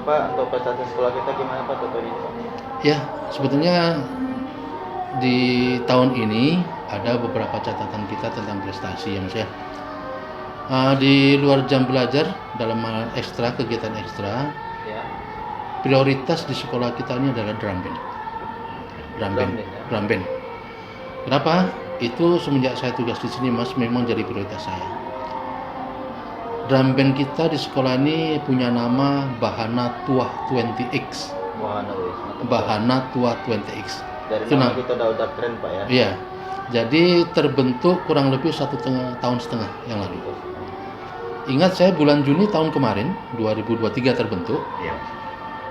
Pak, untuk prestasi sekolah kita gimana Pak contohnya Pak? Ya, sebetulnya di tahun ini ada beberapa catatan kita tentang prestasi ya Mas ya. Di luar jam belajar dalam hal ekstra, kegiatan ekstra, Ya. prioritas di sekolah kita ini adalah drum band. Drum band, Ya. drum band. Kenapa? Itu semenjak saya tugas di sini Mas memang jadi prioritas saya. Drum band kita di sekolah ini punya nama Bahana Tua 20X. Wah, wis. Bahana Tua 20X. Dari Itu nama kita udah keren Pak ya. Iya. Jadi terbentuk kurang lebih 1,5 tahun yang lalu. Ingat saya bulan Juni tahun kemarin 2023 terbentuk. Iya.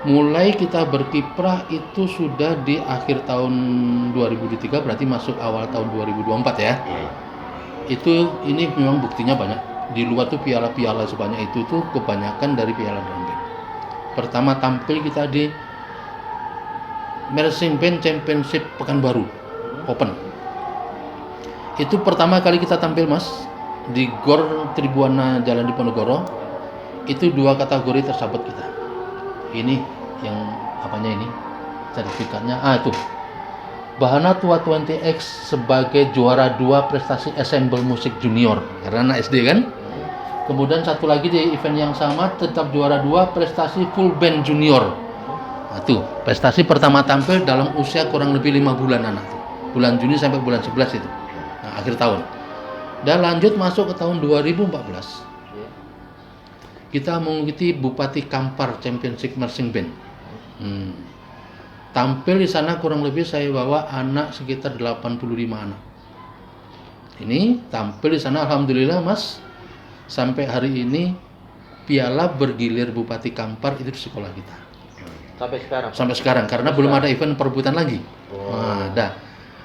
Mulai kita berkiprah itu sudah di akhir tahun 2023, berarti masuk awal tahun 2024 ya. Iya. Itu ini memang buktinya banyak. Di luar tuh piala-piala sebanyak itu tuh kebanyakan dari piala drum band. Pertama tampil kita di Marching Band Championship Pekanbaru Open. Itu pertama kali kita tampil Mas di GOR Tribuana Jalan Diponegoro. Itu 2 kategori tersabot kita. Ini yang apanya ini? Sertifikatnya itu. Bahana Tua 20X sebagai juara 2 prestasi ensemble musik junior karena anak SD kan. Kemudian satu lagi di event yang sama tetap juara 2 prestasi full band junior. Nah, tuh, prestasi pertama tampil dalam usia kurang lebih 5 bulan anak tuh. Bulan Juni sampai bulan 11 itu. Nah, akhir tahun. Dan lanjut masuk ke tahun 2014. Kita mengikuti Bupati Kampar Championship Marching Band. Tampil di sana kurang lebih saya bawa anak sekitar 85 anak. Ini tampil di sana alhamdulillah Mas. Sampai hari ini piala bergilir Bupati Kampar itu di sekolah kita. Sampai sekarang karena belum ada event perebutan lagi. Nah,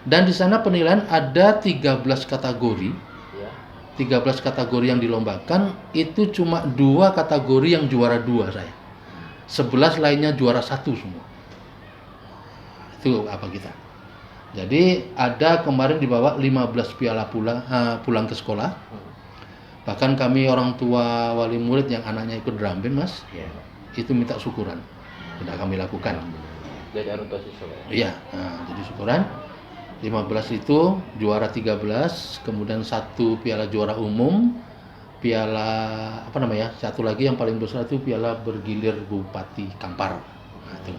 dan di sana penilaian ada 13 kategori. 13 kategori yang dilombakan, itu cuma 2 kategori yang juara 2 saya. 11 lainnya juara 1 semua. Itu apa kita. Jadi ada kemarin dibawa 15 piala pulang ke sekolah. Bahkan kami orang tua wali murid yang anaknya ikut drum band Mas, itu minta syukuran. Sudah kami lakukan. Jadi antusias siswa. Iya, jadi syukuran. 15 itu juara 13, kemudian 1 piala juara umum, piala apa namanya? Satu lagi yang paling besar itu piala bergilir Bupati Kampar. Nah, itu.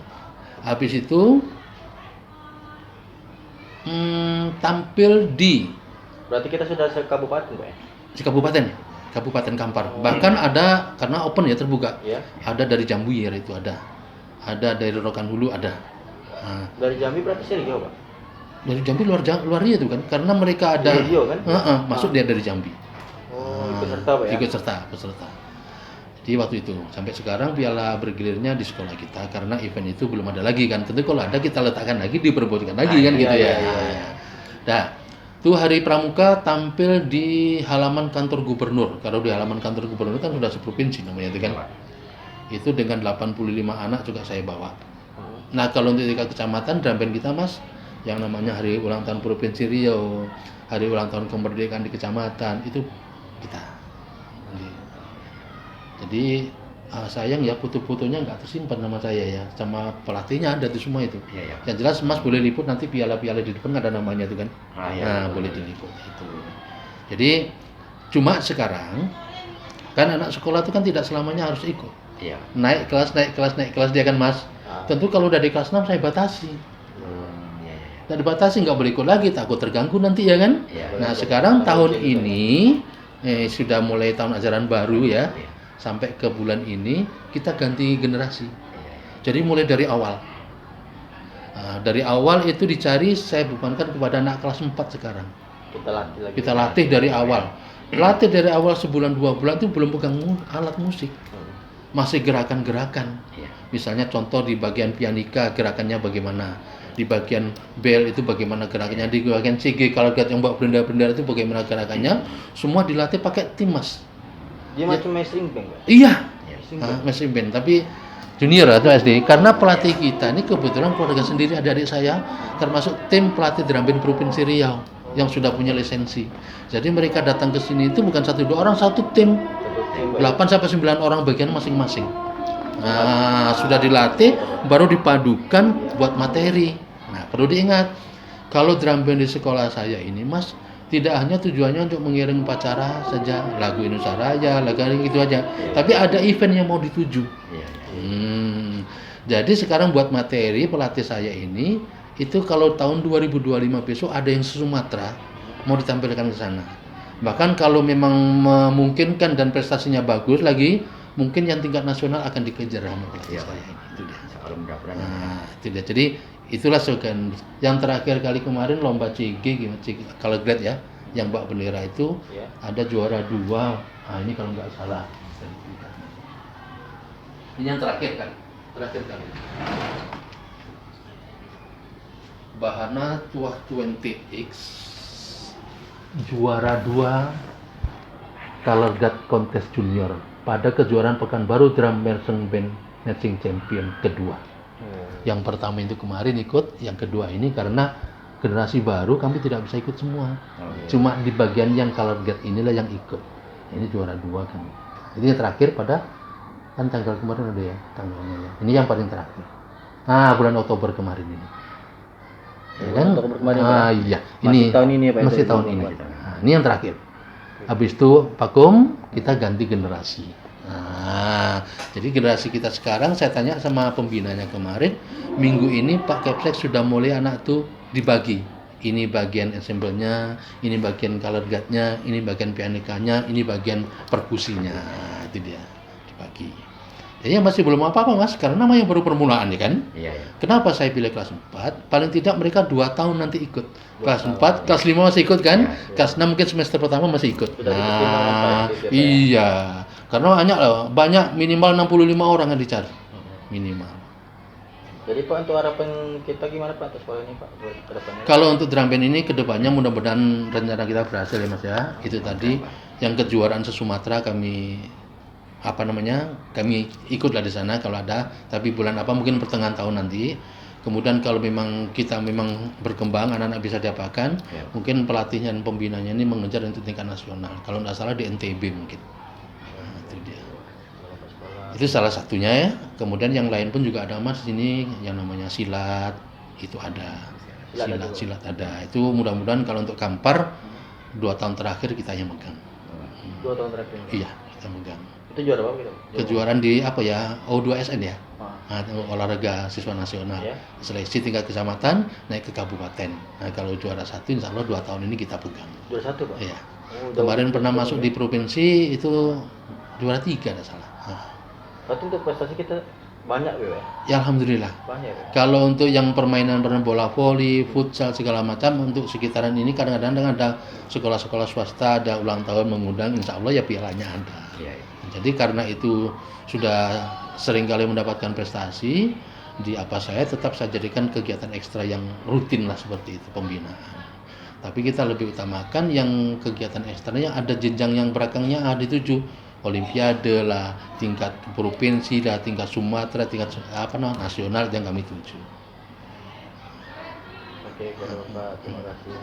Habis itu tampil di Berarti kita sudah se-kabupaten Pak ya? di Kabupaten Kampar. Bahkan ada karena open ya terbuka. Iya. Ada dari Jambuir itu ada. Ada dari Rokan Hulu ada. Nah, Dari Jambi berarti sini jauh Pak? dari Jambi luar itu kan karena mereka ada kan? masuk dia dari Jambi. Ikut serta Pak ya? Ikut peserta. Jadi waktu itu sampai sekarang piala bergilirnya di sekolah kita karena event itu belum ada lagi kan. Tentu kalau ada kita letakkan lagi diperebutkan lagi kan gitu ya. Nah, tuh hari pramuka tampil di halaman kantor gubernur. Kalau di halaman kantor gubernur kan sudah seprovinsi namanya itu kan. Itu dengan 85 anak juga saya bawa. Nah, kalau untuk tingkat kecamatan drum band kita Mas yang namanya hari ulang tahun Provinsi Riau, hari ulang tahun kemerdekaan di kecamatan itu kita. Jadi sayang ya foto-fotonya nggak tersimpan nama saya ya, sama pelatihnya ada di semua itu. Yang jelas Mas boleh liput nanti piala-piala di depan ada namanya itu kan. Boleh diliput itu. Jadi cuma sekarang kan anak sekolah itu kan tidak selamanya harus ikut. Naik kelas dia kan Mas. Tentu kalau udah di kelas 6 saya batasi. Dan dibatasi nggak boleh ikut lagi, takut terganggu nanti ya kan. Nah sekarang tahun ini sudah mulai tahun ajaran baru ya. Sampai ke bulan ini kita ganti generasi. Jadi mulai dari awal. Dari awal itu dicari saya bebankan kepada anak kelas 4 sekarang. Kita latih dari awal. Latih dari awal sebulan 2 bulan itu belum pegang alat musik. Masih gerakan-gerakan. Misalnya contoh di bagian pianika gerakannya bagaimana. Di bagian bel itu bagaimana gerakannya. Di bagian CG kalau lihat yang bawa benda-benda itu bagaimana gerakannya. Semua dilatih pakai tim Mas. Dia macam marching band Pak? Iya. Marching band tapi junior atau SD karena pelatih kita ini kebetulan keluarga sendiri adik-adik saya termasuk tim pelatih drum band Provinsi Riau yang sudah punya lisensi. Jadi mereka datang ke sini itu bukan 1-2 orang, satu tim. 8 sampai 9 orang bagian masing-masing. Nah, sudah dilatih, baru dipadukan buat materi. Nah, perlu diingat, kalau drum band di sekolah saya ini, Mas, tidak hanya tujuannya untuk mengiring upacara saja, lagu Indonesia Raya, lagu gitu aja. Tapi ada event yang mau dituju. Jadi sekarang buat materi pelatih saya ini, itu kalau tahun 2025 besok ada yang Sumatera mau ditampilkan ke sana. Bahkan kalau memang memungkinkan dan prestasinya bagus lagi, mungkin yang tingkat nasional akan dikejar sama pelatih saya. Itu dia. Nah, itu dia. Jadi itulah slogan. Yang terakhir kali kemarin lomba CG gimana kalau grade ya, yang Mbak Bendera itu ada juara 2. Nah, ini kalau nggak salah. Ini yang terakhir kali. Bahana Tuah 20X juara 2 Color Guard Contest Junior pada kejuaraan Pekanbaru Drum Marching Band Marching Champion kedua. Yang pertama itu kemarin ikut, yang kedua ini karena generasi baru kami tidak bisa ikut semua. Cuma di bagian yang Color Guard inilah yang ikut. Ini juara 2 kami. Ini yang terakhir pada kan tanggal kemarin ada ya tanggalnya ya. Ini yang paling terakhir. Nah, bulan Oktober kemarin ini. Ya kan? Iya. Ini tahun ini ya Pak. Masih tahun ini. Nah, ini yang terakhir. Habis itu vakum, kita ganti generasi. Nah, jadi generasi kita sekarang saya tanya sama pembinanya kemarin, minggu ini Pak Kepsek sudah mulai anak tuh dibagi. Ini bagian ensemble-nya, ini bagian color guard-nya, ini bagian pianikanya, ini bagian perkusinya. Nah, itu dia dibagi. Jadi masih belum apa-apa Mas, karena namanya baru permulaan ya kan? Iya. Kenapa saya pilih kelas 4? Paling tidak mereka 2 tahun nanti ikut. Kelas 4, kelas 5 masih ikut kan? Kelas 6 mungkin semester pertama masih ikut. Nah, iya. Karena banyak minimal 65 orang yang dicari. Minimal. Jadi Pak, untuk harapan kita gimana Pak untuk sekolah ini Pak? Kalau untuk drum band ini kedepannya mudah-mudahan rencana kita berhasil ya Mas ya. Itu tadi yang kejuaraan se-Sumatera kami kami ikutlah di sana kalau ada, tapi bulan apa mungkin pertengahan tahun nanti. Kemudian kalau memang kita berkembang, anak-anak bisa diapakan, mungkin pelatihnya dan pembinanya ini mengejar untuk tingkat nasional. Kalau tidak salah di NTB mungkin. Nah, itu dia. Itu salah satunya ya. Kemudian yang lain pun juga ada Mas ini yang namanya silat, itu ada. Silat ada. Itu mudah-mudahan kalau untuk Kampar 2 tahun terakhir kita yang megang. 2 tahun terakhir. Iya, kita megang. Itu juara apa gitu? Kejuaraan di O2SN ya. Nah, olahraga siswa nasional. Seleksi tingkat kecamatan naik ke kabupaten. Nah, kalau juara 1 insya Allah 2 tahun ini kita pegang. Juara 1 Pak? Iya. Kemarin pernah masuk di provinsi itu juara 3 tidak salah. Berarti untuk prestasi kita banyak ya? Ya alhamdulillah. Banyak ya? Kalau untuk yang permainan bola voli, futsal segala macam untuk sekitaran ini kadang-kadang ada sekolah-sekolah swasta ada ulang tahun mengundang, insya Allah ya pialanya ada. Jadi karena itu sudah seringkali mendapatkan prestasi, saya tetap saya jadikan kegiatan ekstra yang rutin lah seperti itu pembinaan. Tapi kita lebih utamakan yang kegiatan ekstranya ada jenjang yang belakangnya dituju Olimpiade lah, tingkat provinsi lah, tingkat Sumatera, tingkat nasional yang kami tuju. Oke, Bapak, terima kasih.